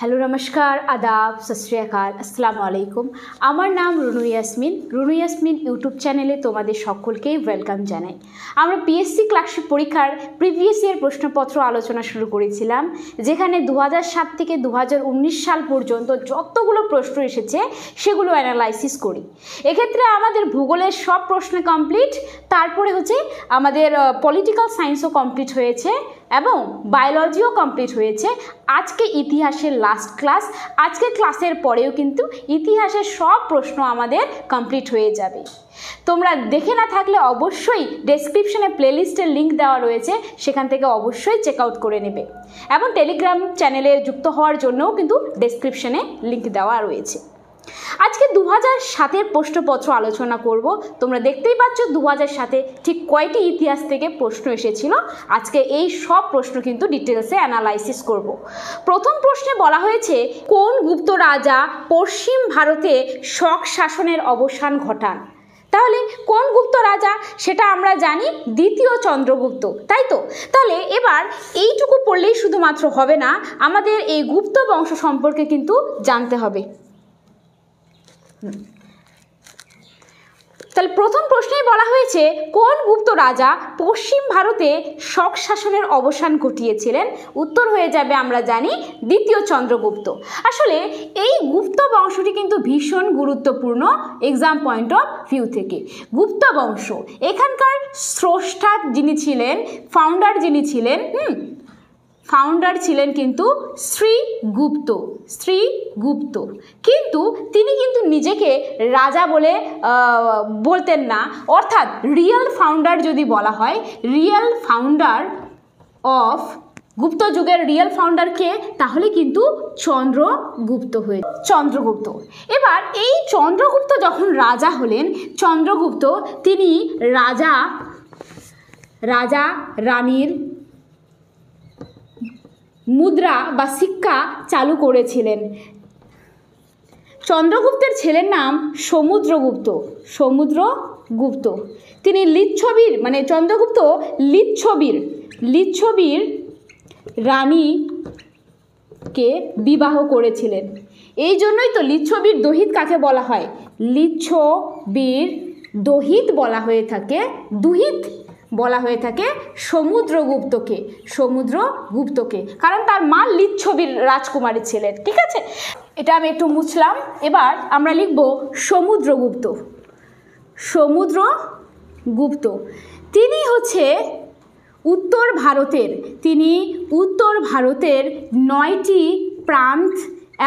Hello नमस्कार आदाब सत श्री अकाल अस्सलामु आलैकुम আমার নাম রুনু ইয়াসমিন ইউটিউব চ্যানেলে তোমাদের সকলকেই ওয়েলকাম জানাই। আমরা পিএসসি ক্লার্কশিপ পরীক্ষার প্রিভিয়াস ইয়ার প্রশ্নপত্র আলোচনা শুরু করেছিলাম, যেখানে 2007 থেকে 2019 সাল পর্যন্ত যতগুলো প্রশ্ন এসেছে সেগুলো অ্যানালাইসিস করি। এক্ষেত্রে আমাদের ভূগোলের সব প্রশ্ন কমপ্লিট, তারপরে হচ্ছে আমাদের পলিটিক্যাল সায়েন্সও কমপ্লিট হয়েছে এবং বায়োলজিও কমপ্লিট হয়েছে। আজকে ইতিহাসের লাস্ট ক্লাস, আজকে ক্লাসের পরেও কিন্তু ইতিহাসের সব প্রশ্ন আমাদের কমপ্লিট হয়ে যাবে। তোমরা দেখে না থাকলে অবশ্যই ডেসক্রিপশনে প্লেলিস্টের লিঙ্ক দেওয়া রয়েছে, সেখান থেকে অবশ্যই চেক আউট করে নেবে এবং টেলিগ্রাম চ্যানেলে যুক্ত হওয়ার জন্যও কিন্তু ডেসক্রিপশনে লিঙ্ক দেওয়া রয়েছে। আজকে 2007-এর প্রশ্নপত্র আলোচনা করব। তোমরা দেখতেই পাচ্ছ 2007-এ ঠিক কয়টি ইতিহাস থেকে প্রশ্ন এসেছিল। আজকে এই সব প্রশ্ন কিন্তু ডিটেলসে অ্যানালাইসিস করব। প্রথম প্রশ্নে বলা হয়েছে, কোন গুপ্ত রাজা পশ্চিম ভারতে শক শাসনের অবসান ঘটান? তাহলে কোন গুপ্ত রাজা সেটা আমরা জানি, দ্বিতীয় চন্দ্রগুপ্ত, তাই তো? তাহলে এবার এইটুকু পড়লেই শুধুমাত্র হবে না, আমাদের এই গুপ্ত বংশ সম্পর্কে কিন্তু জানতে হবে। তাহলে প্রথম প্রশ্নেই বলা হয়েছে, কোন গুপ্ত রাজা পশ্চিম ভারতে শক শাসনের অবসান ঘটিয়েছিলেন? উত্তর হয়ে যাবে, আমরা জানি, দ্বিতীয় চন্দ্রগুপ্ত। আসলে এই গুপ্ত বংশটি কিন্তু ভীষণ গুরুত্বপূর্ণ এক্সাম পয়েন্ট অফ ভিউ থেকে। গুপ্ত বংশ, এখানকার স্রষ্টা যিনি ছিলেন, ফাউন্ডার যিনি ছিলেন, ফাউন্ডার ছিলেন কিন্তু শ্রীগুপ্ত। কিন্তু তিনি কিন্তু নিজেকে রাজা বলে বলতেন না, অর্থাৎ রিয়েল ফাউন্ডার যদি বলা হয়, রিয়েল ফাউন্ডার অফ গুপ্ত যুগের রিয়েল ফাউন্ডার কে? তাহলে কিন্তু চন্দ্রগুপ্ত। এবার এই চন্দ্রগুপ্ত যখন রাজা হলেন, চন্দ্রগুপ্ত তিনি রাজা রানীর মুদ্রা বা সিক্কা চালু করেছিলেন। চন্দ্রগুপ্তের ছেলের নাম সমুদ্রগুপ্ত। তিনি লিচ্ছবির মানে চন্দ্রগুপ্ত লিচ্ছবির রানীকে বিবাহ করেছিলেন। এই জন্যই তো লিচ্ছবির দহিত কাকে বলা হয়? লিচ্ছবির দহিত বলা হয়ে থাকে, দুহিত বলা হয়ে থাকে সমুদ্রগুপ্তকে, কারণ তার মা লিচ্ছবির রাজকুমারী ছিলেন। ঠিক আছে, এটা আমি একটু মুছলাম। এবার আমরা লিখব সমুদ্রগুপ্ত। তিনি হচ্ছে উত্তর ভারতের 9টি প্রান্ত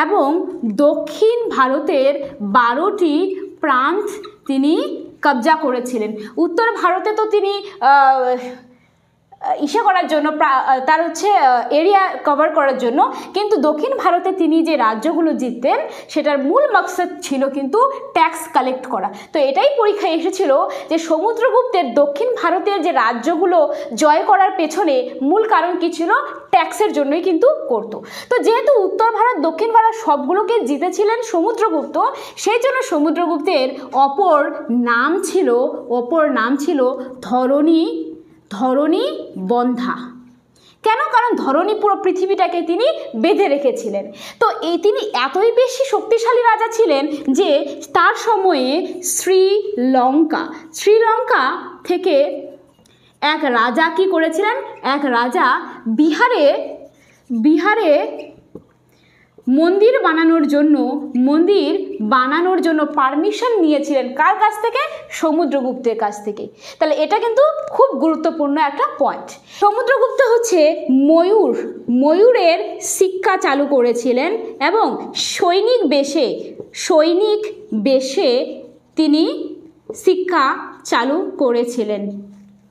এবং দক্ষিণ ভারতের 12টি প্রান্ত তিনি কবজা করেছিলেন। উত্তর ভারতে তো তিনি করার জন্য, তার হচ্ছে এরিয়া কভার করার জন্য, কিন্তু দক্ষিণ ভারতে তিনি যে রাজ্যগুলো জিততেন সেটার মূল মাকসাদ ছিল কিন্তু ট্যাক্স কালেক্ট করা। তো এটাই পরীক্ষায় এসেছিল যে সমুদ্রগুপ্তের দক্ষিণ ভারতের যে রাজ্যগুলো জয় করার পেছনে মূল কারণ কি ছিল? ট্যাক্সের জন্যই কিন্তু করতো। তো যেহেতু উত্তর ভারত দক্ষিণ ভারত সবগুলোকে জিতেছিলেন সমুদ্রগুপ্ত, সেই জন্য সমুদ্রগুপ্তের অপর নাম ছিল ধরণী বন্ধা। কেন? কারণ ধরণী পুরো পৃথিবীটাকে তিনি বেঁধে রেখেছিলেন। তো তিনি এতই বেশি শক্তিশালী রাজা ছিলেন যে তার সময়ে শ্রীলঙ্কা থেকে এক রাজা কি করেছিলেন? এক রাজা বিহারে মন্দির বানানোর জন্য পারমিশন নিয়েছিলেন। কার কাছ থেকে? সমুদ্রগুপ্তের কাছ থেকে। তাহলে এটা কিন্তু খুব গুরুত্বপূর্ণ একটা পয়েন্ট। সমুদ্রগুপ্ত হচ্ছে ময়ূরের সিক্কা চালু করেছিলেন এবং সৈনিক বেশে তিনি সিক্কা চালু করেছিলেন।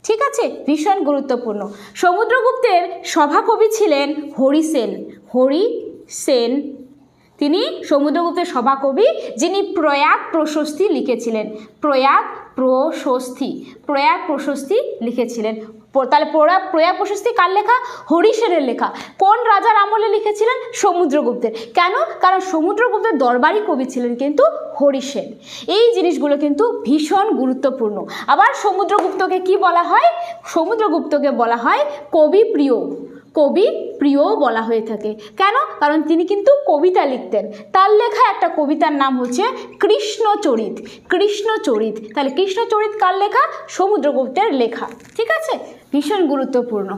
ঠিক আছে, ভীষণ গুরুত্বপূর্ণ। সমুদ্রগুপ্তের সভাকবি ছিলেন হরিসেন। তিনি সমুদ্রগুপ্তের সভাকবি, যিনি প্রয়াগ প্রশস্তি লিখেছিলেন। প্রয়াগ প্রশস্তি লিখেছিলেন। তাহলে প্রয়াগ প্রশস্তি কার লেখা? হরিসেনের লেখা। কোন রাজার আমলে লিখেছিলেন? সমুদ্রগুপ্তের। কেন? কারণ সমুদ্রগুপ্তের দরবারি কবি ছিলেন কিন্তু হরিসেন। এই জিনিসগুলো কিন্তু ভীষণ গুরুত্বপূর্ণ। আবার সমুদ্রগুপ্তকে কি বলা হয়? সমুদ্রগুপ্তকে বলা হয় কবিপ্রিয়। কবি প্রিয়ও বলা হয়ে থাকে। কেন? কারণ তিনি কিন্তু কবিতা লিখতেন। তার লেখা একটা কবিতার নাম হচ্ছে কৃষ্ণচরিত। কৃষ্ণচরিত, তাহলে কৃষ্ণচরিত কার লেখা? সমুদ্রগুপ্তের লেখা। ঠিক আছে, ভীষণ গুরুত্বপূর্ণ।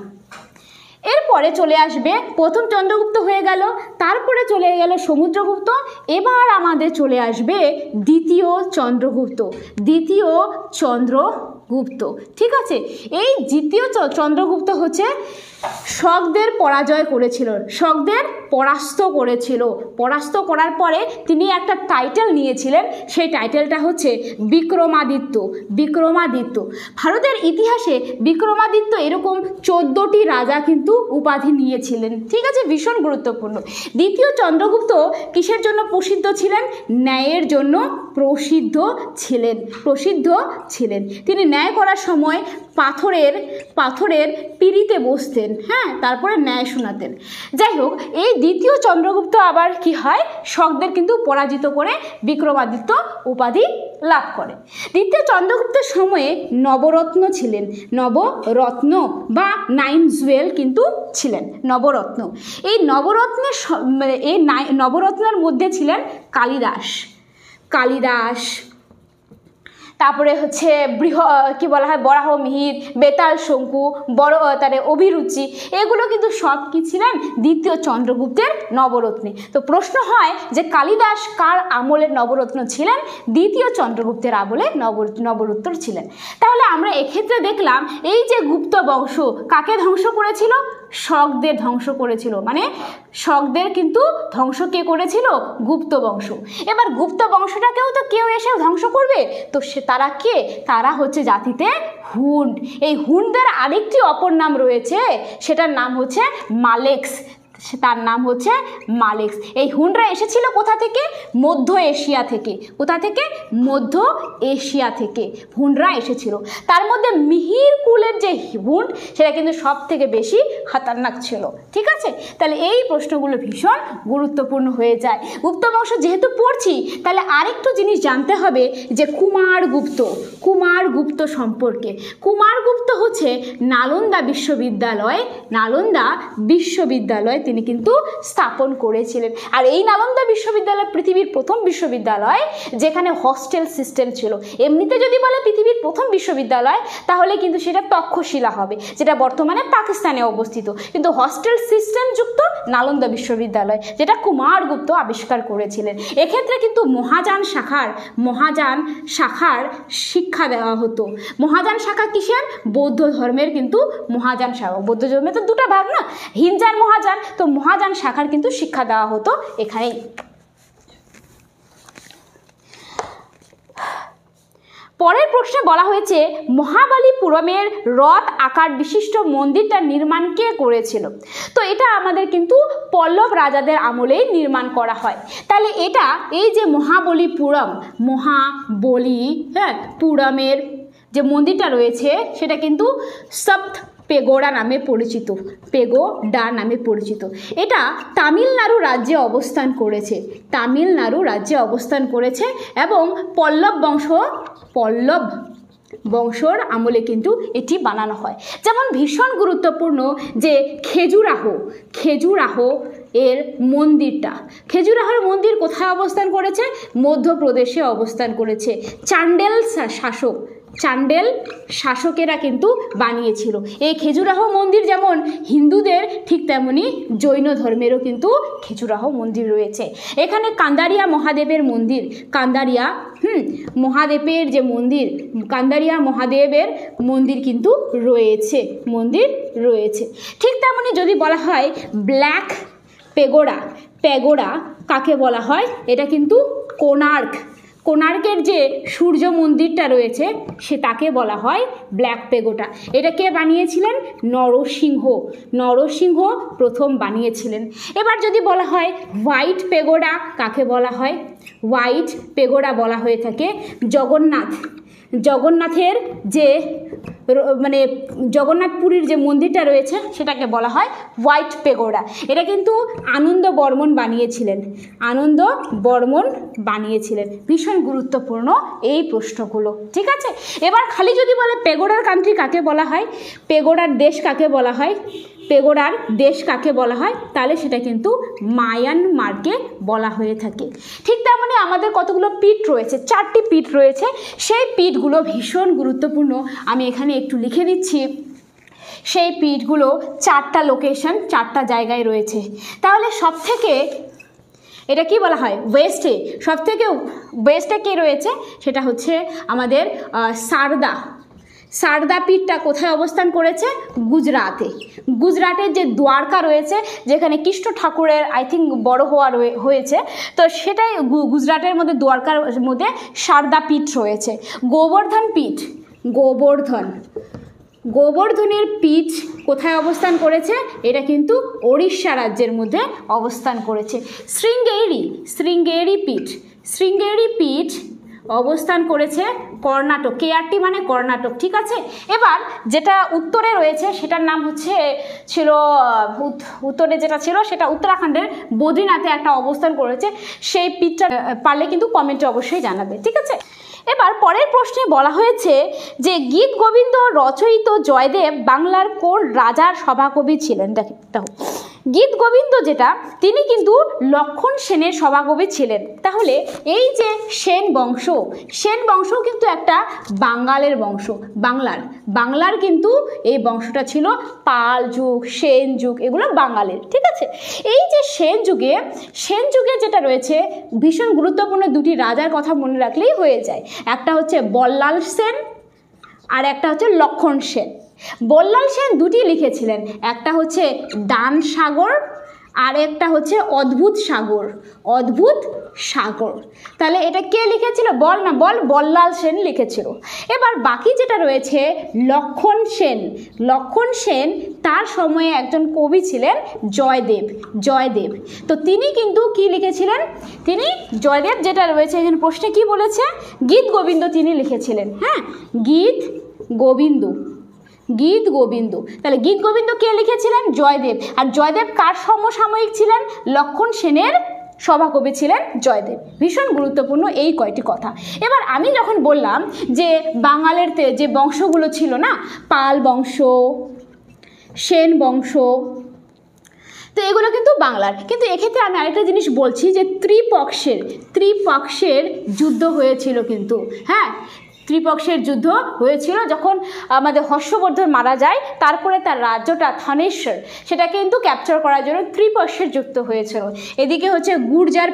এরপরে চলে আসবে, প্রথম চন্দ্রগুপ্ত হয়ে গেল, তারপরে চলে গেল সমুদ্রগুপ্ত, এবার আমাদের চলে আসবে দ্বিতীয় চন্দ্রগুপ্ত। দ্বিতীয় চন্দ্রগুপ্ত, ঠিক আছে। এই দ্বিতীয় চন্দ্রগুপ্ত হচ্ছে শকদের পরাজয় করেছিল, শকদের পরাস্ত করেছিল। পরাস্ত করার পরে তিনি একটা টাইটেল নিয়েছিলেন, সেই টাইটেলটা হচ্ছে বিক্রমাদিত্য। বিক্রমাদিত্য, ভারতের ইতিহাসে বিক্রমাদিত্য এরকম 14টি রাজা কিন্তু উপাধি নিয়েছিলেন। ঠিক আছে, ভীষণ গুরুত্বপূর্ণ। দ্বিতীয় চন্দ্রগুপ্ত কিসের জন্য প্রসিদ্ধ ছিলেন? ন্যায়ের জন্য প্রসিদ্ধ ছিলেন। প্রসিদ্ধ ছিলেন। তিনি ন্যায় করার সময় পাথরের পিঁড়িতে বসতেন, হ্যাঁ, তারপরে ন্যায় শোনাতেন। যাই হোক, এই দ্বিতীয় চন্দ্রগুপ্ত আবার কি হয়, শকদের কিন্তু পরাজিত করে বিক্রমাদিত্য উপাধি লাভ করে। দ্বিতীয় চন্দ্রগুপ্তের সময়ে নবরত্ন ছিলেন। নবরত্ন বা 9 জুয়েল কিন্তু ছিলেন, নবরত্ন। এই নবরত্নের মধ্যে ছিলেন কালিদাস, তারপরে হচ্ছে কি বলা হয়, বরাহ মিহির, বেতাল শঙ্কু, অভিরুচি, এগুলো কিন্তু সব কি ছিলেন? দ্বিতীয় চন্দ্রগুপ্তের নবরত্নে। তো প্রশ্ন হয় যে কালিদাস কার আমলের নবরত্ন ছিলেন? দ্বিতীয় চন্দ্রগুপ্তের আমলে নবরত্ন ছিলেন। তাহলে আমরা এক্ষেত্রে দেখলাম এই যে গুপ্ত বংশ কাকে ধ্বংস করেছিল? শকদের ধ্বংস করেছিল। মানে শকদের কিন্তু ধ্বংস কে করেছিল? গুপ্ত বংশ। এবার গুপ্ত বংশটাকেও তো কেউ এসে ধ্বংস করবে, তো তারা কে? তারা হচ্ছে জাতিতে হুন্ড। এই হুন্ডদের আরেকটি অপর নাম রয়েছে, সেটার নাম হচ্ছে মালেক্স। তার নাম হচ্ছে মালেক্স। এই হুন্ডরা এসেছিল কোথা থেকে? মধ্য এশিয়া থেকে। কোথা থেকে? মধ্য এশিয়া থেকে হুন্ডরা এসেছিল। তার মধ্যে মিহির কুলের যে হুন্ড, সেটা কিন্তু সব থেকে বেশি খতরনাক ছিল। ঠিক আছে, তাহলে এই প্রশ্নগুলো ভীষণ গুরুত্বপূর্ণ হয়ে যায়। গুপ্ত বংশ যেহেতু পড়ছি, তাহলে আরেকটু জিনিস জানতে হবে যে কুমারগুপ্ত সম্পর্কে। কুমারগুপ্ত হচ্ছে নালন্দা বিশ্ববিদ্যালয় তিনি কিন্তু স্থাপন করেছিলেন। আর এই নালন্দা বিশ্ববিদ্যালয় পৃথিবীর প্রথম বিশ্ববিদ্যালয় যেখানে হস্টেল সিস্টেম ছিল। এমনিতে যদি বলে পৃথিবীর প্রথম বিশ্ববিদ্যালয়, তাহলে কিন্তু সেটা তক্ষশিলা হবে, যেটা বর্তমানে পাকিস্তানে অবস্থিত। কিন্তু হস্টেল সিস্টেম যুক্ত নালন্দা বিশ্ববিদ্যালয়, যেটা কুমারগুপ্ত আবিষ্কার করেছিলেন। এক্ষেত্রে কিন্তু মহাযান শাখার শিক্ষা দেওয়া হতো। মহাযান শাখা কিসের? বৌদ্ধ ধর্মের কিন্তু মহাযান শাখা। বৌদ্ধ ধর্মের তো দুটো ভাগ না, হিনযান মহাযান, তো মহাযান শাখার কিন্তু শিক্ষা দেওয়া হতো এখানেই। পরের প্রশ্নে বলা হয়েছে মহাবালিপুরমের রথ আকার বিশিষ্ট মন্দিরটা নির্মাণ কে করেছিল? তো এটা আমাদের কিন্তু পল্লব রাজাদের আমলেই নির্মাণ করা হয়। তাহলে এটা এই যে মহাবলিপুরমের যে মন্দিরটা রয়েছে, সেটা কিন্তু সপ্ত পেগোডা নামে পরিচিত। এটা তামিলনাড়ু রাজ্যে অবস্থান করেছে এবং পল্লব বংশর আমলে কিন্তু এটি বানানো হয়। যেমন ভীষণ গুরুত্বপূর্ণ যে খেজুরাহো এর মন্দিরটা, খেজুরাহোর মন্দির কোথায় অবস্থান করেছে? মধ্যপ্রদেশে অবস্থান করেছে। চান্ডেল শাসকেরা কিন্তু বানিয়েছিল এই খেজুরাহো মন্দির। যেমন হিন্দুদের, ঠিক তেমনি জৈন ধর্মেরও কিন্তু খেজুরাহো মন্দির রয়েছে। এখানে কান্দারিয়া মহাদেবের মন্দির কিন্তু রয়েছে। ঠিক তেমনি যদি বলা হয় ব্ল্যাক পেগোডা কাকে বলা হয়? এটা কিন্তু কোণার্কের যে সূর্য মন্দিরটা রয়েছে, সে তাকে বলা হয় ব্ল্যাক পেগোডা। এটা কে বানিয়েছিলেন? নরসিংহ প্রথম বানিয়েছিলেন। এবার যদি বলা হয় হোয়াইট পেগোডা কাকে বলা হয়? হোয়াইট পেগোডা বলা হয়ে থাকে জগন্নাথের যে জগন্নাথপুরীর যে মন্দিরটা রয়েছে, সেটাকে বলা হয় হোয়াইট পেগোডা। এটা কিন্তু আনন্দ বর্মন বানিয়েছিলেন। ভীষণ গুরুত্বপূর্ণ এই প্রশ্নগুলো। ঠিক আছে, এবার খালি যদি বলে পেগোডার কান্ট্রি কাকে বলা হয়, পেগোডার দেশ কাকে বলা হয়? পেগোডার দেশ কাকে বলা হয়, তাহলে সেটা কিন্তু মায়ানমারকে বলা হয়ে থাকে। ঠিক তেমনই আমাদের কতগুলো পিঠ রয়েছে, 4টি পিঠ রয়েছে, সেই পিঠগুলো ভীষণ গুরুত্বপূর্ণ। আমি এখানে একটু লিখে দিচ্ছি। সেই পিঠগুলো 4টা লোকেশন, 4টা জায়গায় রয়েছে। তাহলে সবথেকে এটা কি বলা হয়, ওয়েস্টে, সবথেকে ওয়েস্টে কে রয়েছে, সেটা হচ্ছে আমাদের সারদা পীঠটা কোথায় অবস্থান করেছে, গুজরাটে। গুজরাটের যে দ্বারকা রয়েছে, যেখানে কৃষ্ণ ঠাকুরের আই থিঙ্ক বড় হওয়া হয়েছে, তো সেটাই গুজরাটের মধ্যে, দ্বারকার মধ্যে সারদা পীঠ রয়েছে। গোবর্ধন পীঠ, গোবর্ধনের পীঠ কোথায় অবস্থান করেছে, এটা কিন্তু ওড়িশা রাজ্যের মধ্যে অবস্থান করেছে। শৃঙ্গেরি পীঠ অবস্থান করেছে কর্ণাটক, কেআরটি মানে কর্ণাটক, ঠিক আছে। এবার যেটা উত্তরে রয়েছে সেটার নাম ছিল উত্তরে যেটা ছিল সেটা উত্তরাখণ্ডের বদ্রীনাথে একটা অবস্থান করেছে। সেই পীঠটা পারলে কিন্তু কমেন্টে অবশ্যই জানাবে, ঠিক আছে। এবার পরের প্রশ্নে বলা হয়েছে যে গীত গোবিন্দ রচয়িত জয়দেব বাংলার কোন রাজার সভাকবি ছিলেন। দেখো গীত গোবিন্দ যেটা, তিনি কিন্তু লক্ষণ সেনের সভাকবি ছিলেন। তাহলে এই যে সেন বংশ কিন্তু একটা বাঙালের বংশ, বাংলার কিন্তু এই বংশটা ছিল পাল যুগ, সেন যুগ, এগুলো বাঙালির, ঠিক আছে। এই যে সেন যুগে যেটা রয়েছে ভীষণ গুরুত্বপূর্ণ 2টি রাজার কথা মনে রাখলেই হয়ে যায়। একটা হচ্ছে বল্লাল সেন আর একটা হচ্ছে লক্ষণ সেন। বল্লাল সেন 2টি লিখেছিলেন, একটা হচ্ছে দান সাগর আর একটা হচ্ছে অদ্ভুত সাগর। তাহলে এটা কে লিখেছিল, বল্লাল সেন লিখেছিল। এবার বাকি যেটা রয়েছে লক্ষণ সেন, তার সময়ে একজন কবি ছিলেন জয়দেব। তো তিনি কিন্তু কি লিখেছিলেন, তিনি জয়দেব যেটা রয়েছে এখানে প্রশ্নে কি বলেছে, গীত গোবিন্দ তিনি লিখেছিলেন। হ্যাঁ, গীত গোবিন্দ। তাহলে গীত গোবিন্দ কে লিখেছিলেন, জয়দেব। আর জয়দেব কার সমসাময়িক ছিলেন, লক্ষণ সেনের সভাকবি ছিলেন জয়দেব। ভীষণ গুরুত্বপূর্ণ এই কয়টি কথা। এবার আমি যখন বললাম যে বাঙালির যে বংশগুলো ছিল না, পাল বংশ, সেন বংশ, তো এগুলো কিন্তু বাংলার। কিন্তু এক্ষেত্রে আমি আরেকটা জিনিস বলছি যে ত্রিপক্ষের যুদ্ধ হয়েছিল কিন্তু, হ্যাঁ, ত্রিপক্ষের যুদ্ধ হয়েছিল যখন আমাদের হর্ষবর্ধন মারা যায়, তারপরে তার রাজ্যটা থানেশ্বর, সেটা কিন্তু ক্যাপচার করার জন্য ত্রিপক্ষের যুদ্ধ হয়েছিল। এদিকে হচ্ছে গুর্জার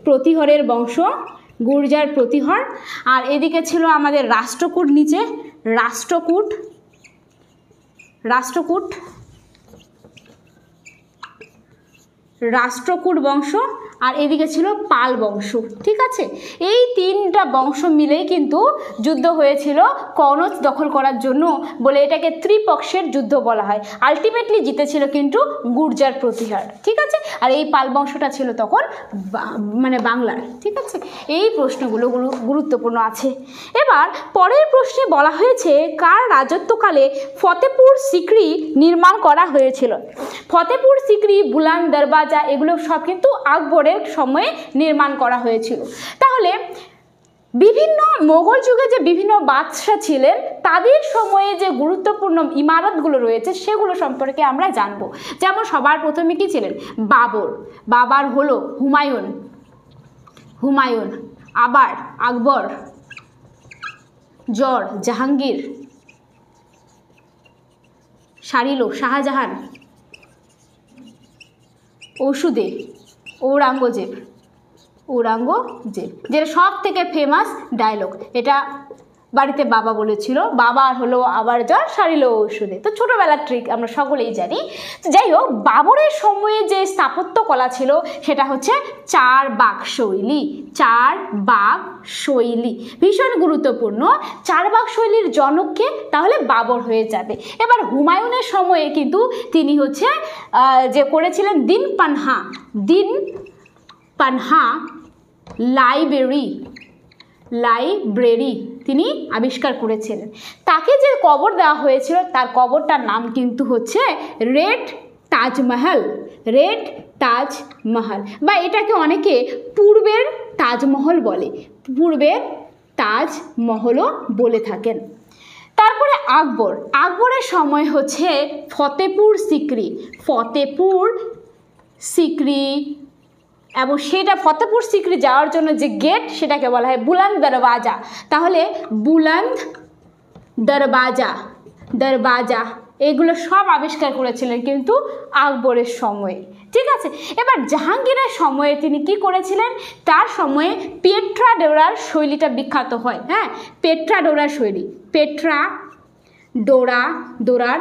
প্রতিহরের বংশ, গুর্জার প্রতিহর, আর এদিকে ছিল আমাদের রাষ্ট্রকূট, নিচে রাষ্ট্রকূট বংশ, আর এদিকে ছিল পাল বংশ, ঠিক আছে। এই 3টা বংশ মিলেই কিন্তু যুদ্ধ হয়েছিল কনৌজ দখল করার জন্য, বলে এটাকে ত্রিপক্ষের যুদ্ধ বলা হয়। আলটিমেটলি জিতেছিল কিন্তু গুর্জার প্রতিহার, ঠিক আছে। আর এই পাল বংশটা ছিল তখন মানে বাংলার, ঠিক আছে। এই প্রশ্নগুলো গুরুত্বপূর্ণ আছে। এবার পরের প্রশ্নে বলা হয়েছে কার রাজত্বকালে ফতেপুর সিক্রি নির্মাণ করা হয়েছিল। ফতেপুর সিক্রি, বুলান দরবাজা, এগুলো সব কিন্তু আকবরের সময়ে নির্মাণ করা হয়েছিল। তাহলে বিভিন্ন মোগল যুগে যে বিভিন্ন বাদশাহ ছিলেন, তাদের সময়ে যে গুরুত্বপূর্ণ ইমারতগুলো রয়েছে সেগুলো সম্পর্কে আমরা জানব। যেমন সবার প্রথমে কি ছিলেন, বাবার হলো হুমায়ুন, আবার আকবর, জাহাঙ্গীর, শাহজাহান, ঔরঙ্গজেব, যেটা সব থেকে ফেমাস ডায়লগ, এটা বাড়িতে বাবা বলেছিল, বাবার হলো আবার জ্বর, সারিল ঔষধে। তো ছোটোবেলার ট্রিক আমরা সকলেই জানি। যাই হোক, বাবরের সময়ে যে স্থাপত্য কলা ছিল সেটা হচ্ছে 4 বাগ শৈলী, ভীষণ গুরুত্বপূর্ণ। 4 বাগ শৈলীর জনককে, তাহলে বাবর হয়ে যাবে। এবার হুমায়ুনের সময়ে কিন্তু তিনি হচ্ছে যে করেছিলেন দিন পানহা লাইব্রেরি তিনি আবিষ্কার করেছিলেন। তাকে যে কবর দেওয়া হয়েছিল তার কবরটার নাম কিন্তু হচ্ছে রেড তাজমহল, বা এটাকে অনেকে পূর্বের তাজমহলও বলে থাকেন। তারপরে আকবর, আকবরের সময় হচ্ছে ফতেপুর সিকরি এবং সেটা ফতেপুর সিকরি যাওয়ার জন্য যে গেট সেটাকে বলা হয় বুলন্দ দরওয়াজা। তাহলে বুলন্দ দরওয়াজা এগুলো সব আবিষ্কার করেছিলেন কিন্তু আকবরের সময়ে। ঠিক আছে, এবার জাহাঙ্গীরের সময়ে তিনি কি করেছিলেন, তার সময়ে পেট্রা ডোরার শৈলীটা বিখ্যাত হয়। হ্যাঁ, পেট্রা ডোরার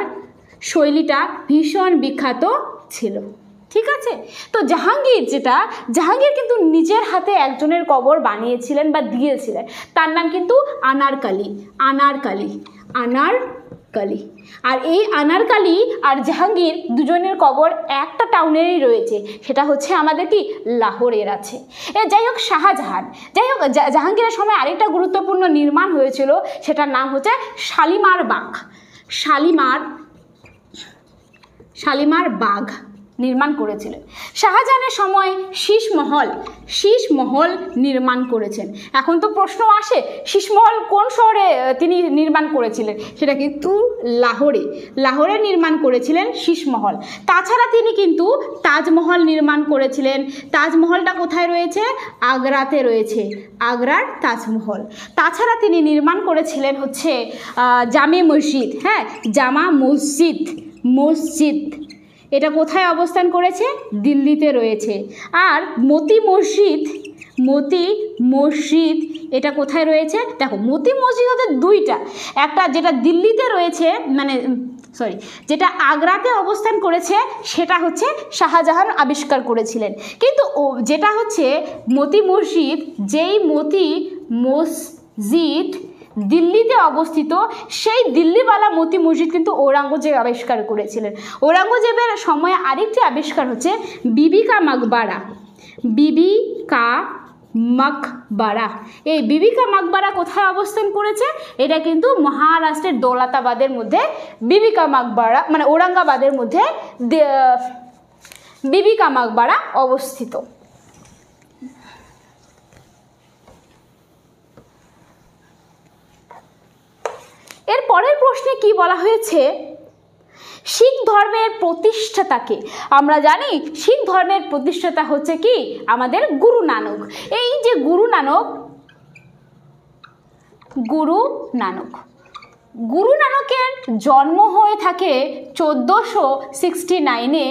শৈলীটা ভীষণ বিখ্যাত ছিল। ঠিক আছে, তো জাহাঙ্গীর কিন্তু নিজের হাতে একজনের কবর বানিয়েছিলেন বা দিয়েছিলেন, তার নাম কিন্তু আনারকালি। আর এই আনারকালি আর জাহাঙ্গীর দুজনের কবর একটা টাউনেরই রয়েছে, সেটা হচ্ছে আমাদের কি লাহোরের আছে। যাই হোক জাহাঙ্গীরের সময় আরেকটা গুরুত্বপূর্ণ নির্মাণ হয়েছিল, সেটার নাম হচ্ছে শালিমার বাগ নির্মাণ করেছিলেন। শাহজাহানের সময় শীষমহল নির্মাণ করেছেন। এখন তো প্রশ্ন আসে, শীষমহল কোন শহরে তিনি নির্মাণ করেছিলেন, সেটা কিন্তু লাহোরে নির্মাণ করেছিলেন শীষমহল। তাছাড়া তিনি কিন্তু তাজমহল নির্মাণ করেছিলেন। তাজমহলটা কোথায় রয়েছে, আগ্রাতে রয়েছে, আগ্রার তাজমহল। তাছাড়া তিনি নির্মাণ করেছিলেন হচ্ছে জামে মসজিদ। হ্যাঁ, জামা মসজিদ এটা কোথায় অবস্থান করেছে, দিল্লিতে রয়েছে। আর মতি মসজিদ এটা কোথায় রয়েছে, দেখো মতি মসজিদ হতে দুইটা, একটা যেটা দিল্লিতে রয়েছে যেটা আগ্রাতে অবস্থান করেছে সেটা হচ্ছে শাহজাহান আবিষ্কার করেছিলেন। কিন্তু যেটা হচ্ছে মতি মসজিদ, যেই মতি মসজিদ দিল্লিতে অবস্থিত, সেই দিল্লিওয়ালা মতি মসজিদ কিন্তু ঔরঙ্গজেব আবিষ্কার করেছিলেন। ঔরঙ্গজেবের সময়ে আরেকটি আবিষ্কার হচ্ছে বিবিকা মাকবারা। এই বিবিকা মাকবারা কোথায় অবস্থান করেছে, এটা কিন্তু মহারাষ্ট্রের দৌলতাবাদের মধ্যে বিবিকা মাকবারা, মানে ঔরঙ্গাবাদের মধ্যে বিবিকা মাকবারা অবস্থিত। এর পরের প্রশ্নে কি বলা হয়েছে, শিখ ধর্মের প্রতিষ্ঠাতাকে। আমরা জানি শিখ ধর্মের প্রতিষ্ঠাতা হচ্ছে কি আমাদের গুরু নানক। এই যে গুরু নানকের জন্ম হয়ে থাকে 1469-এ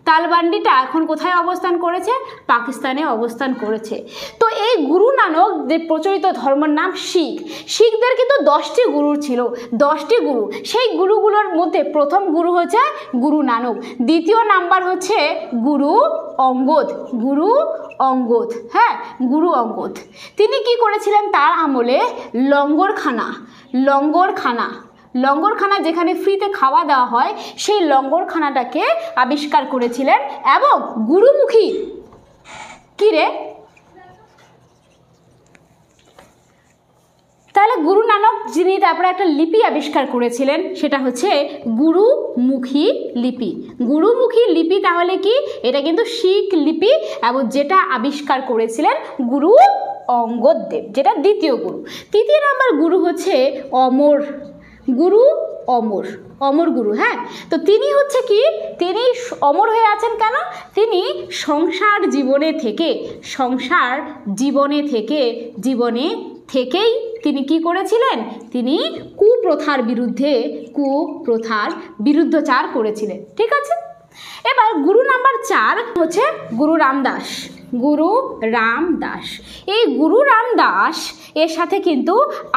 তালবান্ডিটা এখন কোথায় অবস্থান করেছে, পাকিস্তানে অবস্থান করেছে। তো এই গুরু নানকদের প্রচলিত ধর্মের নাম শিখদের কিন্তু 10টি গুরু ছিল, 10টি গুরু। সেই গুরুগুলোর মধ্যে প্রথম গুরু হচ্ছে গুরু নানক, দ্বিতীয় নাম্বার হচ্ছে গুরু অঙ্গদ। হ্যাঁ, গুরু অঙ্গদ তিনি কি করেছিলেন, তার আমলে লঙ্গরখানা যেখানে ফ্রিতে খাওয়া দেওয়া হয়, সেই লঙ্গরখানাটাকে আবিষ্কার করেছিলেন। এবং গুরুমুখী তাহলে গুরু নানক যিনি তারপরে একটা লিপি আবিষ্কার করেছিলেন, সেটা হচ্ছে গুরুমুখী লিপি। তাহলে কি এটা কিন্তু শিখ লিপি, এবং যেটা আবিষ্কার করেছিলেন গুরু অঙ্গদ দেব, যেটা দ্বিতীয় গুরু। তৃতীয় নাম্বার গুরু হচ্ছে অমর গুরু। হ্যাঁ, তো তিনি হচ্ছে কি, তিনি অমর হয়ে আছেন কেন, তিনি সংসার জীবনে থেকেই তিনি কি করেছিলেন, তিনি কুপ্রথার বিরুদ্ধচার করেছিলেন। ঠিক আছে, এবার গুরু নাম্বার 4 হচ্ছে গুরু রামদাস। এই গুরু রামদাস এর সাথে কিন্তু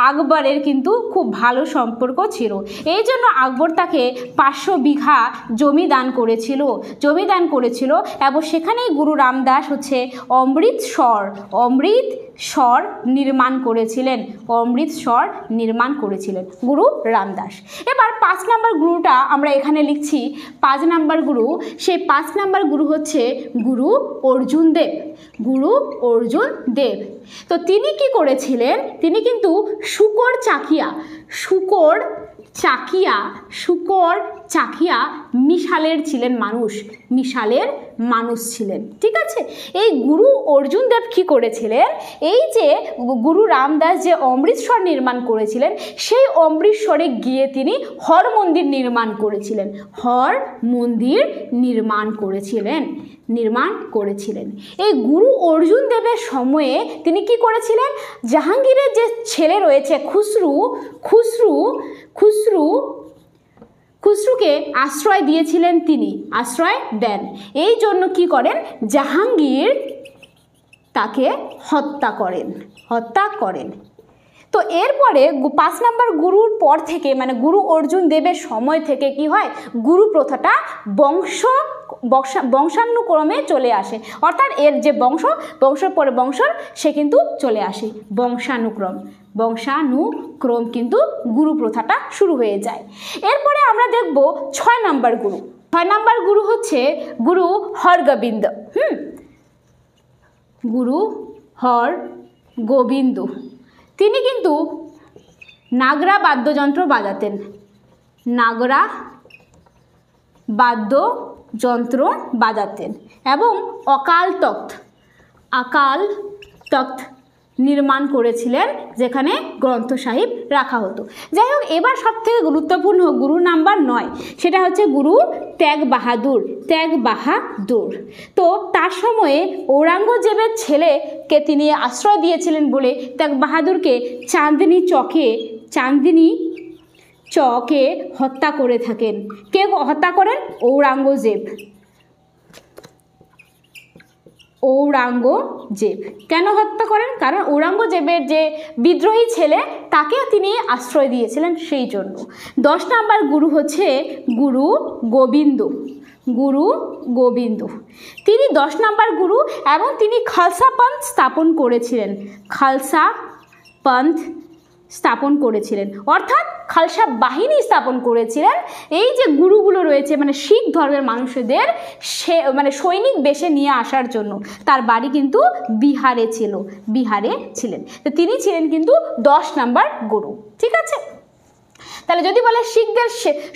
আকবরের কিন্তু খুব ভালো সম্পর্ক ছিল। এই জন্য আকবর তাকে 500 বিঘা জমি দান করেছিল এবং সেখানেই গুরু রামদাস হচ্ছে অমৃতসর নির্মাণ করেছিলেন গুরু রামদাস। এবার 5 নাম্বার গুরুটা আমরা এখানে লিখছি, 5 নাম্বার গুরু, সেই 5 নাম্বার গুরু হচ্ছে গুরু অর্জুন দেব। তো তিনি কি করেছিলেন, তিনি কিন্তু শুকর চাকিয়া মিশালের ছিলেন মানুষ, মিশালের মানুষ ছিলেন। ঠিক আছে, এই গুরু অর্জুন দেব কী করেছিলেন, এই যে গুরু রামদাস যে অমৃতসর নির্মাণ করেছিলেন, সেই অমৃতসরে গিয়ে তিনি হর মন্দির নির্মাণ করেছিলেন, হর মন্দির নির্মাণ করেছিলেন। এই গুরু অর্জুন দেবের সময়ে তিনি কি করেছিলেন, জাহাঙ্গীরের যে ছেলে রয়েছে খুসরুকে আশ্রয় দিয়েছিলেন, তিনি আশ্রয় দেন। এই জন্য কি করেন, জাহাঙ্গীর তাকে হত্যা করেন। তো এরপরে 5 নম্বর গুরুর পর থেকে, মানে গুরু অর্জুন দেবের সময় থেকে কি হয়, গুরু প্রথাটা বংশানুক্রমে চলে আসে, অর্থাৎ এর যে বংশের পরে বংশর সে কিন্তু চলে আসে, বংশানুক্রম কিন্তু গুরু প্রথাটা শুরু হয়ে যায়। এরপরে আমরা দেখব 6 নম্বর গুরু। 6 নম্বর গুরু হচ্ছে গুরু হরগোবিন্দ। গুরু হরগোবিন্দ তিনি কিন্তু নাগরা বাদ্যযন্ত্র বাজাতেন এবং অকাল তখ্ত নির্মাণ করেছিলেন, যেখানে গ্রন্থ সাহিব রাখা হতো। যাই হোক, এবার সবথেকে গুরুত্বপূর্ণ গুরু নাম্বার 9, সেটা হচ্ছে গুরু তেগ বাহাদুর। তো তার সময়ে ঔরঙ্গজেবের ছেলেকে তিনি আশ্রয় দিয়েছিলেন বলে তেগ বাহাদুরকে চাঁদনি চকে হত্যা করে থাকেন। কে হত্যা করেন? ঔরঙ্গজেব। কেন হত্যা করেন? কারণ ঔরঙ্গজেবের যে বিদ্রোহী ছেলে তাকে তিনি আশ্রয় দিয়েছিলেন, সেই জন্য। 10 নম্বর গুরু হচ্ছে গুরু গোবিন্দ। তিনি 10 নম্বর গুরু এবং তিনি খালসা পন্থ স্থাপন করেছিলেন, অর্থাৎ খালসা বাহিনী স্থাপন করেছিলেন। এই যে গুরুগুলো রয়েছে, মানে শিখ ধর্মের মানুষদের সৈনিক বেশে নিয়ে আসার জন্য। তার বাড়ি কিন্তু বিহারে ছিলেন। তো তিনি ছিলেন কিন্তু 10 নম্বর গুরু। ঠিক আছে, তাহলে যদি বলে শিখদের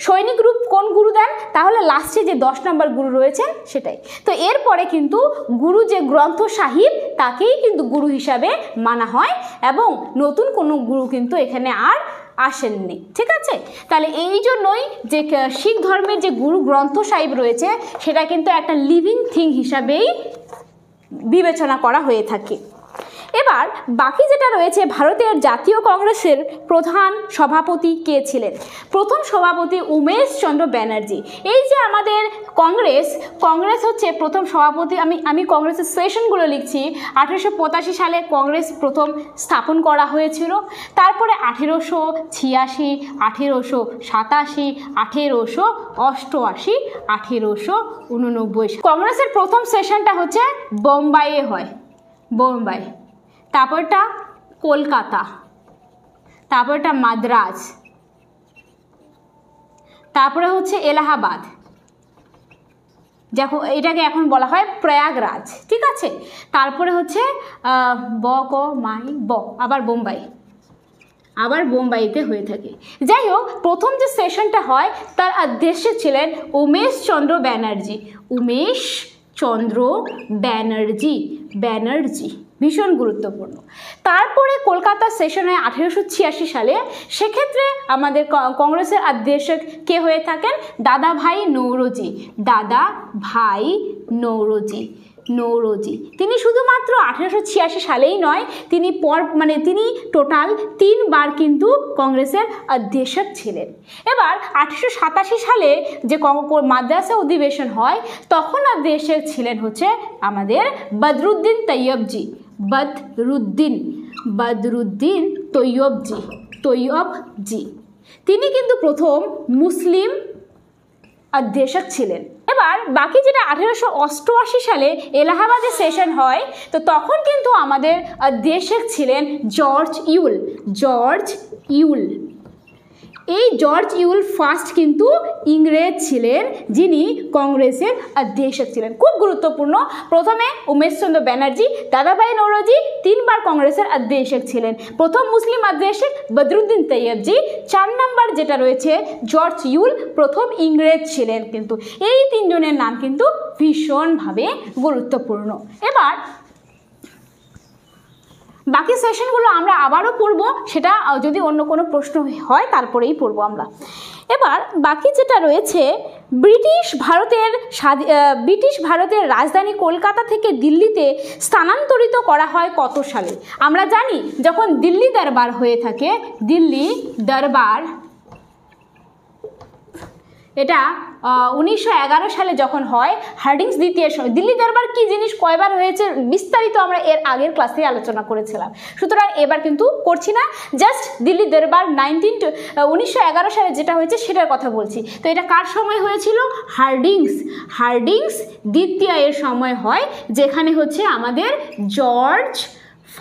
সৈনিক রূপ কোন গুরু দেন, তাহলে লাস্টে যে 10 নম্বর গুরু রয়েছেন সেটাই। তো এরপরে কিন্তু গুরু যে গ্রন্থ সাহিব তাকেই কিন্তু গুরু হিসাবে মানা হয় এবং নতুন কোনো গুরু কিন্তু এখানে আর আসেননি। ঠিক আছে, তাহলে এই জন্যই যে শিখ ধর্মের যে গুরু গ্রন্থ সাহিব রয়েছে সেটা কিন্তু একটা লিভিং থিং হিসাবেই বিবেচনা করা হয়ে থাকে। এবার বাকি যেটা রয়েছে, ভারতের জাতীয় কংগ্রেসের প্রধান সভাপতি কে ছিলেন? প্রথম সভাপতি উমেশ চন্দ্র ব্যানার্জি। এই যে আমাদের কংগ্রেস হচ্ছে প্রথম সভাপতি, আমি কংগ্রেসের সেশনগুলো লিখছি। 1885 সালে কংগ্রেস প্রথম স্থাপন করা হয়েছিল। তারপরে 1886, 1887, 1888, 1889। কংগ্রেসের প্রথম সেশনটা হচ্ছে বোম্বাইয়ে হয়, তারপরটা কলকাতা, তারপরটা মাদ্রাজ, তারপরে হচ্ছে এলাহাবাদ, দেখো এটাকে এখন বলা হয় প্রয়াগরাজ। ঠিক আছে, তারপরে হচ্ছে আবার বোম্বাইতে হয়ে থাকে। যাই হোক, প্রথম যে সেশনটা হয় তার অধ্যক্ষ ছিলেন উমেশ চন্দ্র ব্যানার্জি, ভীষণ গুরুত্বপূর্ণ। তারপরে কলকাতা সেশন হয় 1886 সালে। সেক্ষেত্রে আমাদের কংগ্রেসের অধ্যক্ষ কে হয়ে থাকেন? দাদাভাই নৌরোজি। তিনি শুধুমাত্র 1886 সালেই নয়, তিনি তিনি টোটাল 3 বার কিন্তু কংগ্রেসের অধ্যক্ষ ছিলেন। এবার 1887 সালে যে মাদ্রাসা অধিবেশন হয় তখন অধ্যক্ষ ছিলেন হচ্ছে আমাদের বদরুদ্দিন তৈয়বজি। তিনি কিন্তু প্রথম মুসলিম অধ্যক্ষ ছিলেন। এবার বাকি যেটা 1888 সালে এলাহাবাদে সেশন হয়, তো তখন কিন্তু আমাদের অধ্যক্ষ ছিলেন জর্জ ইউল। এই জর্জ ইউল ফার্স্ট কিন্তু ইংরেজ ছিলেন, যিনি কংগ্রেসের অধ্যক্ষ ছিলেন। খুব গুরুত্বপূর্ণ। প্রথমে উমেশচন্দ্র ব্যানার্জি, দাদাভাই নওরোজি 3 বার কংগ্রেসের অধ্যক্ষ ছিলেন। প্রথম মুসলিম অধ্যক্ষ বদরুদ্দিন তৈয়বজি, 4 নম্বর যেটা রয়েছে জর্জ ইউল, প্রথম ইংরেজ ছিলেন। কিন্তু এই 3 জনের নাম কিন্তু ভীষণভাবে গুরুত্বপূর্ণ। এবার বাকি সেশনগুলো আমরা আবারও পড়ব, সেটা যদি অন্য কোনো প্রশ্ন হয় তারপরেই পড়ব আমরা। এবার বাকি যেটা রয়েছে, ব্রিটিশ ভারতের রাজধানী কলকাতা থেকে দিল্লিতে স্থানান্তরিত করা হয় কত সালে? আমরা জানি যখন দিল্লি দরবার হয়ে থাকে, দিল্লি দরবার এটা 1911 সালে যখন হয়, হার্ডিংস দ্বিতীয় সময়। দিল্লি দরবার কি জিনিস, কয়বার হয়েছে, বিস্তারিত আমরা এর আগের ক্লাসে আলোচনা করেছিলাম, সুতরাং এবার কিন্তু করছি না। জাস্ট দিল্লি দরবার 1911 সালে যেটা হয়েছে সেটার কথা বলছি। তো এটা কার সময় হয়েছিল? হার্ডিংস দ্বিতীয় এর সময় হয়, যেখানে হচ্ছে আমাদের জর্জ V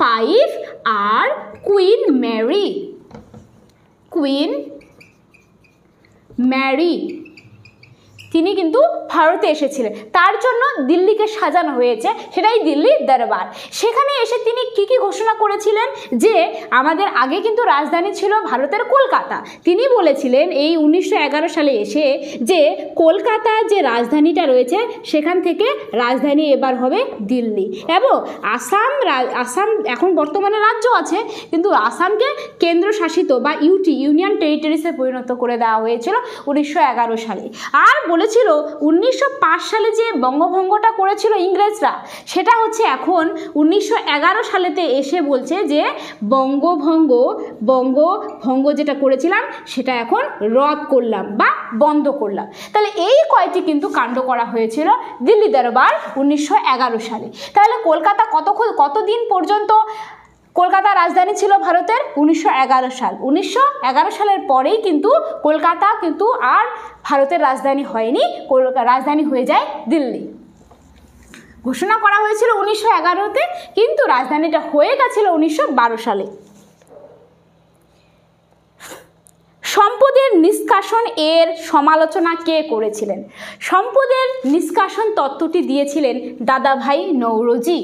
আর কুইন ম্যারি তিনি কিন্তু ভারতে এসেছিলেন। তার জন্য দিল্লিকে সাজানো হয়েছে, সেটাই দিল্লি দরবার। সেখানে এসে তিনি কি ঘোষণা করেছিলেন? যে আমাদের আগে কিন্তু রাজধানী ছিল ভারতের কলকাতা। তিনি বলেছিলেন এই 1911 সালে এসে যে কলকাতা যে রাজধানীটা রয়েছে সেখান থেকে রাজধানী এবার হবে দিল্লি, এবং আসাম এখন বর্তমানে রাজ্য আছে, কিন্তু আসামকে কেন্দ্রশাসিত বা ইউনিয়ন টেরিটরিসে পরিণত করে দেওয়া হয়েছিল 1911 সালে। আর বলেছিল 1905 সালে যে বঙ্গভঙ্গটা করেছিল ইংরেজরা, সেটা হচ্ছে এখন 1911 সালেতে এসে বলছে যে বঙ্গভঙ্গ যেটা করেছিলাম সেটা এখন রদ করলাম বা বন্ধ করলাম। তাহলে এই কয়টি কিন্তু কাণ্ড করা হয়েছিল দিল্লি দরবার 1911 সালে। তাহলে কলকাতা কতদিন পর্যন্ত কলকাতা রাজধানী ছিল ভারতের? 1911 সাল। 1911 সালের পরেই কিন্তু কলকাতা কিন্তু আর ভারতের রাজধানী হয়নি, রাজধানী হয়ে যায় দিল্লি। ঘোষণা করা হয়েছিল 1911-তে, কিন্তু রাজধানীটা হয়ে গেছিল 1912 সালে। সম্পদের নিষ্কাশন এর সমালোচনা কে করেছিলেন? সম্পদের নিষ্কাশন তত্ত্বটি দিয়েছিলেন দাদাভাই নওরোজি।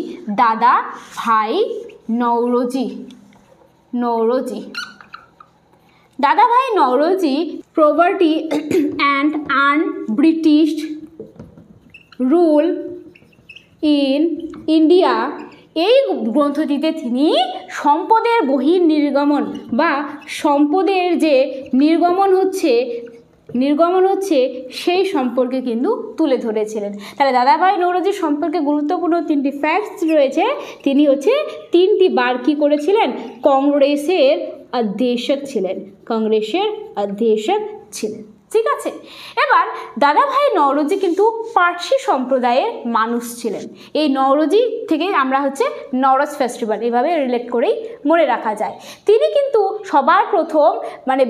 দাদাভাই Naoroji property and British rule in India, এই গ্রন্থটিতে তিনি সম্পদের বহির্নির্গমন বা সম্পদের যে নির্গমন হচ্ছে সেই সম্পর্কে কিন্তু তুলে ধরেছিলেন। তাহলে দাদাভাই নওরোজি সম্পর্কে গুরুত্বপূর্ণ 3টি ফ্যাক্টস রয়েছে। তিনি হচ্ছে 3টি বার কি করেছিলেন? কংগ্রেসের অধ্যক্ষ ছিলেন। ঠিক আছে। এবার দাদাভাই নওরোজি কিন্তু পার্সি সম্প্রদায়ের মানুষ ছিলেন। এই নওরোজি থেকে আমরা হচ্ছে নওরোজ ফেস্টিভ্যাল এভাবে রিলেট করেই মনে রাখা যায়। তিনি কিন্তু সবার প্রথম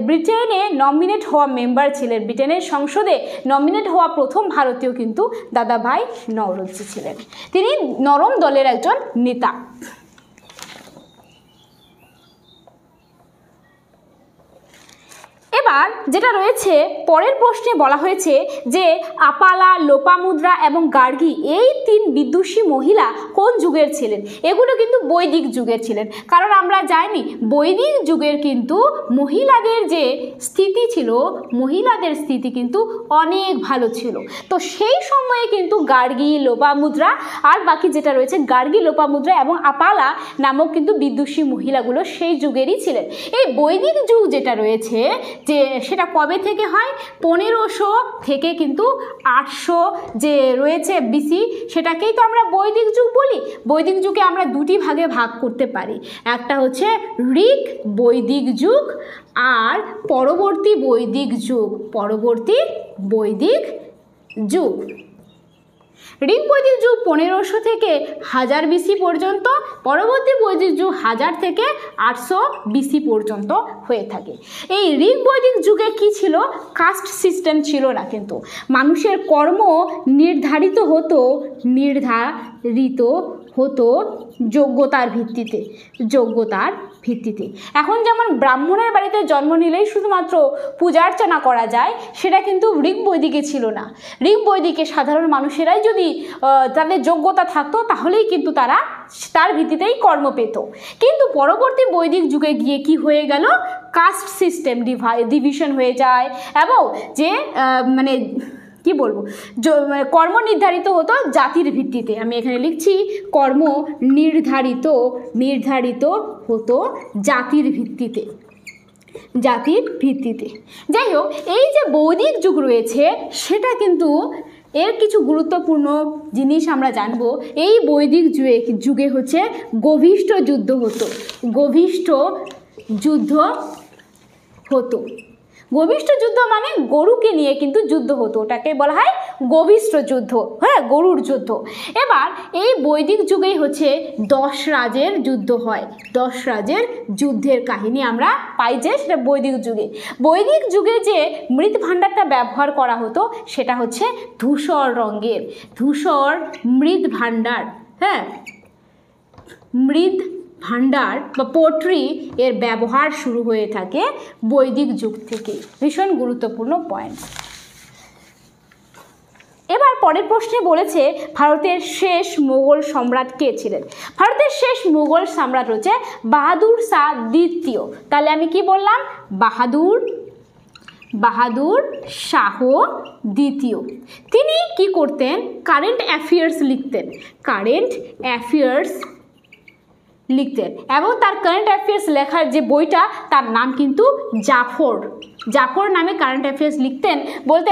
ব্রিটেনে নমিনেট হওয়া মেম্বার ছিলেন। ব্রিটেনের সংসদে নমিনেট হওয়া প্রথম ভারতীয় কিন্তু দাদাভাই নওরোজি ছিলেন। তিনি নরম দলের একজন নেতা। এবার যেটা রয়েছে পরের প্রশ্নে বলা হয়েছে যে আপালা, লোপামুদ্রা এবং গার্গী এই 3 বিদুষী মহিলা কোন যুগের ছিলেন? এগুলো কিন্তু বৈদিক যুগের ছিলেন। কারণ আমরা জানি বৈদিক যুগের কিন্তু মহিলাদের যে স্থিতি ছিল, মহিলাদের স্থিতি কিন্তু অনেক ভালো ছিল। তো সেই সময়ে কিন্তু গার্গী, লোপামুদ্রা আর বাকি যেটা রয়েছে গার্গী, লোপামুদ্রা এবং আপালা নামক কিন্তু বিদুষী মহিলাগুলো সেই যুগেরই ছিলেন। এই বৈদিক যুগ যেটা রয়েছে যে সেটা কবে থেকে হয়? 1500 থেকে কিন্তু 800 যে রয়েছে বিসি, সেটাকেই তো আমরা বৈদিক যুগ বলি। বৈদিক যুগে আমরা 2টি ভাগে ভাগ করতে পারি। একটা হচ্ছে ঋক বৈদিক যুগ আর পরবর্তী বৈদিক যুগ। ঋক বৈদিক যুগ 1500 থেকে 1000 বিসি পর্যন্ত, পরবর্তী বৈদিক যুগ 1000 থেকে 800 বিসি পর্যন্ত হয়ে থাকে। এই ঋক বৈদিক যুগে কি ছিল? কাস্ট সিস্টেম ছিল না, কিন্তু মানুষের কর্ম নির্ধারিত হতো যোগ্যতার ভিত্তিতে, যোগ্যতার ভিত্তিতে। এখন যেমন ব্রাহ্মণের বাড়িতে জন্ম নিলেই শুধুমাত্র পূজা অর্চনা করা যায়, সেটা কিন্তু ঋক বৈদিকে ছিল না। ঋক বৈদিকে সাধারণ মানুষেরাই যদি তাদের যোগ্যতা থাকতো তাহলেই কিন্তু তারা তার ভিত্তিতেই কর্ম পেত। কিন্তু পরবর্তী বৈদিক যুগে গিয়ে কি হয়ে গেল, কাস্ট সিস্টেম ডিভিশন হয়ে যায় এবং যে মানে কি বলবো, কর্ম নির্ধারিত হতো জাতির ভিত্তিতে। আমি এখানে লিখছি কর্ম নির্ধারিত হতো জাতির ভিত্তিতে, জাতির ভিত্তিতে। যাই হোক, এই যে বৈদিক যুগ রয়েছে সেটা কিন্তু এর কিছু গুরুত্বপূর্ণ জিনিস আমরা জানবো। এই বৈদিক যুগে হচ্ছে গভিষ্ঠ যুদ্ধ হতো, গভিষ্ঠ যুদ্ধ হতো। গভিষ্ঠ যুদ্ধ মানে গরুকে নিয়ে কিন্তু যুদ্ধ হতো, ওটাকে বলা হয় গভিষ্ঠ যুদ্ধ, হ্যাঁ, গরুর যুদ্ধ। এবার এই বৈদিক যুগেই হচ্ছে 10 রাজের যুদ্ধ হয়। 10 রাজের যুদ্ধের কাহিনী আমরা পাই যে সেটা বৈদিক যুগে। বৈদিক যুগে যে মৃৎ ভাণ্ডারটা ব্যবহার করা হতো সেটা হচ্ছে ধূসর রঙের, ধূসর মৃৎ ভাণ্ডার, হ্যাঁ, মৃৎ ভাণ্ডার বা পটরি এর ব্যবহার শুরু হয়ে থাকে বৈদিক যুগ থেকে। ভীষণ গুরুত্বপূর্ণ পয়েন্ট। এবার পরের প্রশ্নে বলেছে ভারতের শেষ মুঘল সম্রাট কে ছিলেন। ভারতের শেষ মুঘল সম্রাট হচ্ছে বাহাদুর শাহ দ্বিতীয়। তাহলে আমি কি বললাম, বাহাদুর শাহ দ্বিতীয়। তিনি কি করতেন, কারেন্ট অ্যাফেয়ার্স লিখতেন, কারেন্ট অ্যাফেয়ার্স লিখতেন এবং তার কারেন্ট অ্যাফেয়ার্স লেখার যে বইটা তার নাম কিন্তু জাফর নামে কারেন্ট অ্যাফেয়ার্স লিখতেন। বলতে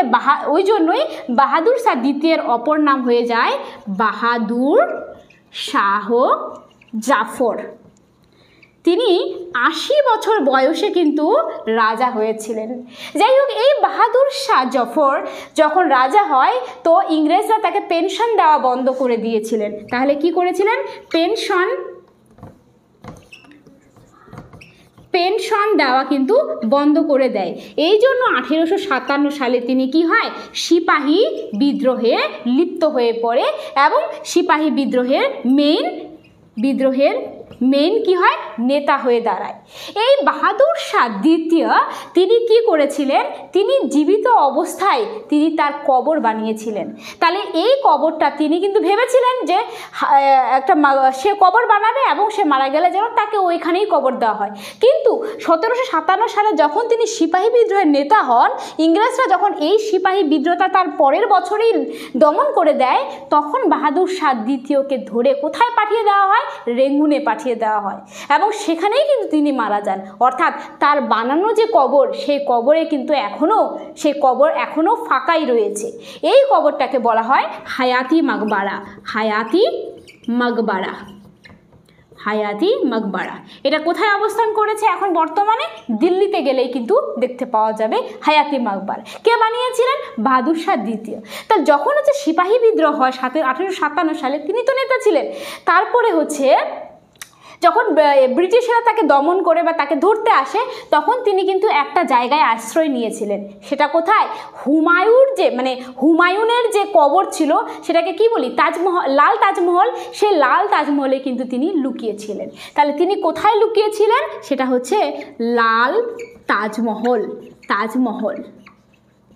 ওই জন্যই বাহাদুর শাহ দ্বিতীয়ের অপর নাম হয়ে যায় বাহাদুর শাহ জাফর। তিনি 80 বছর বয়সে কিন্তু রাজা হয়েছিলেন। যাই হোক, এই বাহাদুর শাহ জাফর যখন রাজা হয় তো ইংরেজরা তাকে পেনশন দেওয়া বন্ধ করে দিয়েছিলেন। তাহলে কি করেছিলেন, পেনশন দেওয়া কিন্তু বন্ধ করে দেয়। এই জন্য 1857 সালে তিনি কি হয়, সিপাহী বিদ্রোহে লিপ্ত হয়ে পড়ে এবং সিপাহী বিদ্রোহের মেইন কি হয়, নেতা হয়ে দাঁড়ায়। এই বাহাদুর শাহ দ্বিতীয় তিনি কি করেছিলেন, তিনি জীবিত অবস্থায় তিনি তার কবর বানিয়েছিলেন। তাহলে এই কবরটা তিনি কিন্তু ভেবেছিলেন যে সে কবর বানাবে এবং সে মারা গেলে যেন তাকে ওইখানেই কবর দেওয়া হয়। কিন্তু 1757 সালে যখন তিনি সিপাহী বিদ্রোহের নেতা হন, ইংরেজরা যখন এই সিপাহী বিদ্রোহটা তার পরের বছরেই দমন করে দেয়, তখন বাহাদুর শাহ দ্বিতীয়কে ধরে কোথায় পাঠিয়ে দেওয়া হয়, রেঙ্গুনে পাঠিয়ে দেওয়া হয় এবং সেখানেই কিন্তু তিনি মারা যান। অর্থাৎ তার বানানো যে কবর, সেই কবরে কিন্তু সেই কবর এখনো ফাঁকাই রয়েছে। এই কবরটাকে বলা হয় হায়াতি মাকবারা, হায়াতি মাকবারা। এটা কোথায় অবস্থান করেছে, এখন বর্তমানে দিল্লিতে গেলেই কিন্তু দেখতে পাওয়া যাবে হায়াতি মাকবারা। কে বানিয়েছিলেন, বাহাদুর শাহ দ্বিতীয়। তা যখন হচ্ছে সিপাহী বিদ্রোহ হয় 1857 সালে, তিনি তো নেতা ছিলেন। তারপরে হচ্ছে যখন ব্রিটিশরা তাকে দমন করে বা তাকে ধরতে আসে, তখন তিনি কিন্তু একটা জায়গায় আশ্রয় নিয়েছিলেন। সেটা কোথায়, হুমায়ুনের যে কবর ছিল সেটাকে কি বলি, তাজমহল, লাল তাজমহল। সেই লাল তাজমহলে কিন্তু তিনি লুকিয়েছিলেন। তাহলে তিনি কোথায় লুকিয়েছিলেন, সেটা হচ্ছে লাল তাজমহল,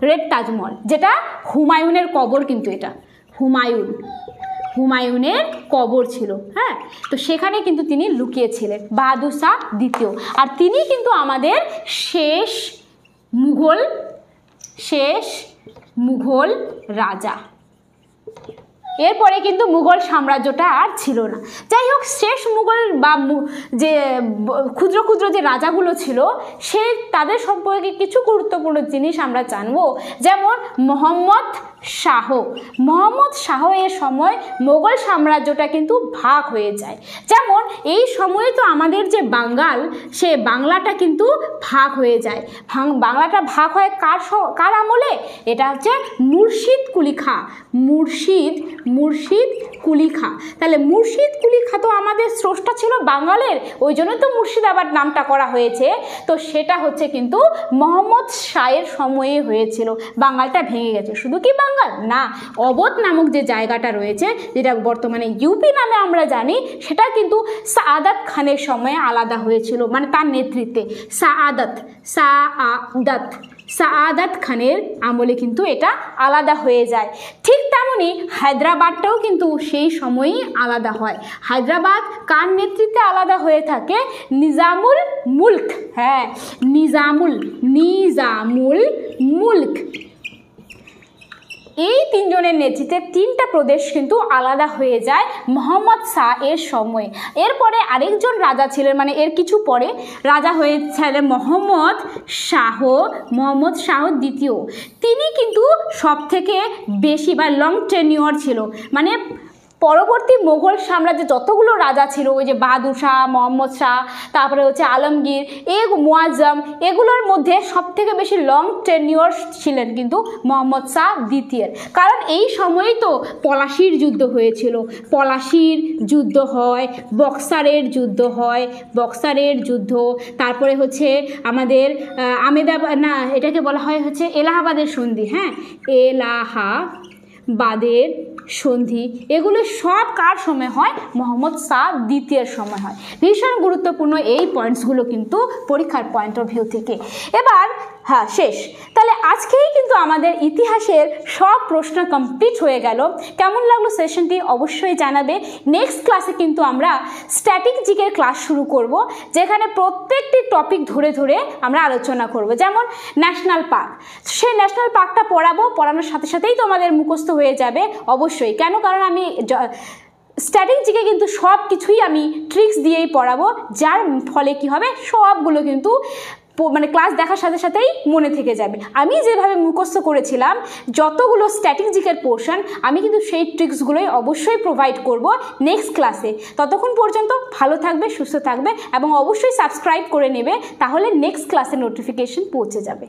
রেড তাজমহল, যেটা হুমায়ুনের কবর। কিন্তু এটা হুমায়ুনের কবর ছিল, হ্যাঁ। তো সেখানে কিন্তু তিনি লুকিয়েছিলেন, বাহাদুর শাহ দ্বিতীয়। আর তিনি কিন্তু আমাদের শেষ মুঘল রাজা। এরপরে কিন্তু মুঘল সাম্রাজ্যটা আর ছিল না। যাই হোক, শেষ মুঘল বা যে ক্ষুদ্র ক্ষুদ্র যে রাজাগুলো ছিল, তাদের সম্পর্কে কিছু গুরুত্বপূর্ণ জিনিস আমরা জানবো। যেমন মোহাম্মদ শাহ এর সময় মোগল সাম্রাজ্যটা কিন্তু ভাগ হয়ে যায়। যেমন এই সময়ে তো আমাদের যে বাংলাল, সে বাংলাটা কিন্তু ভাগ হয়ে যায়। বাংলাটা ভাগ হয় কার আমলে, এটা হচ্ছে মুর্শিদ কুলি খাঁ। তাহলে মুর্শিদ কুলি খাঁ তো আমাদের স্রষ্টা ছিল বাঙালের, ওই জন্য তো মুর্শিদাবাদ নামটা করা হয়েছে। তো সেটা হচ্ছে কিন্তু মোহাম্মদ শাহের সময়ে হয়েছিল, বাঙালটা ভেঙে গেছে। শুধু কি বাঙাল না, অবধ নামক যে জায়গাটা রয়েছে, যেটা বর্তমানে ইউপি নামে আমরা জানি, সেটা কিন্তু সাআদাত খানের সময়ে আলাদা হয়েছিল, মানে তার নেতৃত্বে। সাআদাত খানের আমলে কিন্তু এটা আলাদা হয়ে যায়। ঠিক তেমনি হায়দ্রাবাদটাও কিন্তু সেই সময়ই আলাদা হয়। হায়দ্রাবাদ কার নেতৃত্বে আলাদা হয়ে থাকে? নিজামুল মুলক। হ্যাঁ, নিজামুল মুলক, এই তিনজনের নেতৃত্বে তিনটা প্রদেশ কিন্তু আলাদা হয়ে যায় মোহাম্মদ শাহ এর সময়ে। এরপরে আরেকজন রাজা ছিলেন, মানে এর কিছু পরে রাজা হয়েছিলেন মোহাম্মদ শাহ দ্বিতীয়। তিনি কিন্তু সব থেকে বেশি বা লং টেনিওর ছিল, মানে পরবর্তী মোগল সাম্রাজ্যে যতগুলো রাজা ছিল, ওই যে বাহাদুর শাহ, মোহাম্মদ শাহ, তারপরে হচ্ছে আলমগীর, মুয়াজ্জম, এগুলোর মধ্যে সব থেকে বেশি লং টেনিওর ছিলেন কিন্তু মোহাম্মদ শাহ দ্বিতীয়ের। কারণ এই সময়ই তো পলাশির যুদ্ধ হয়েছিল, পলাশির যুদ্ধ হয়, বক্সারের যুদ্ধ, তারপরে হচ্ছে আমাদের এটাকে বলা হয় হচ্ছে এলাহাবাদের সন্ধি। হ্যাঁ, এলাহাবাদের সন্ধি, এগুলো সব কার সময় হয়? মোহাম্মদ শাহ দ্বিতীয়ের সময় হয়। ভীষণ গুরুত্বপূর্ণ এই পয়েন্টসগুলো কিন্তু পরীক্ষার পয়েন্ট অফ ভিউ থেকে। এবার হ্যাঁ, শেষ। তাহলে আজকেই কিন্তু আমাদের ইতিহাসের সব প্রশ্ন কমপ্লিট হয়ে গেল। কেমন লাগলো সেশনটি অবশ্যই জানাবে। নেক্সট ক্লাসে কিন্তু আমরা স্ট্যাটিক জিকের ক্লাস শুরু করব, যেখানে প্রত্যেকটি টপিক ধরে ধরে আমরা আলোচনা করব। যেমন ন্যাশনাল পার্ক, সেই ন্যাশনাল পার্কটা পড়ানোর সাথে সাথেই তোমাদের মুখস্থ হয়ে যাবে অবশ্যই। কেন? কারণ আমি স্ট্যাটিক জিকে কিন্তু সব কিছুই আমি ট্রিক্স দিয়েই পড়াবো, যার ফলে কি হবে, সবগুলো কিন্তু মানে ক্লাস দেখার সাথে সাথেই মনে থেকে যাবে। আমি যেভাবে মুখস্থ করেছিলাম যতগুলো স্ট্যাটিক জিকের পোর্শন, আমি কিন্তু সেই ট্রিক্সগুলোই অবশ্যই প্রোভাইড করব নেক্সট ক্লাসে। ততক্ষণ পর্যন্ত ভালো থাকবে, সুস্থ থাকবে এবং অবশ্যই সাবস্ক্রাইব করে নেবে, তাহলে নেক্সট ক্লাসে নোটিফিকেশন পৌঁছে যাবে।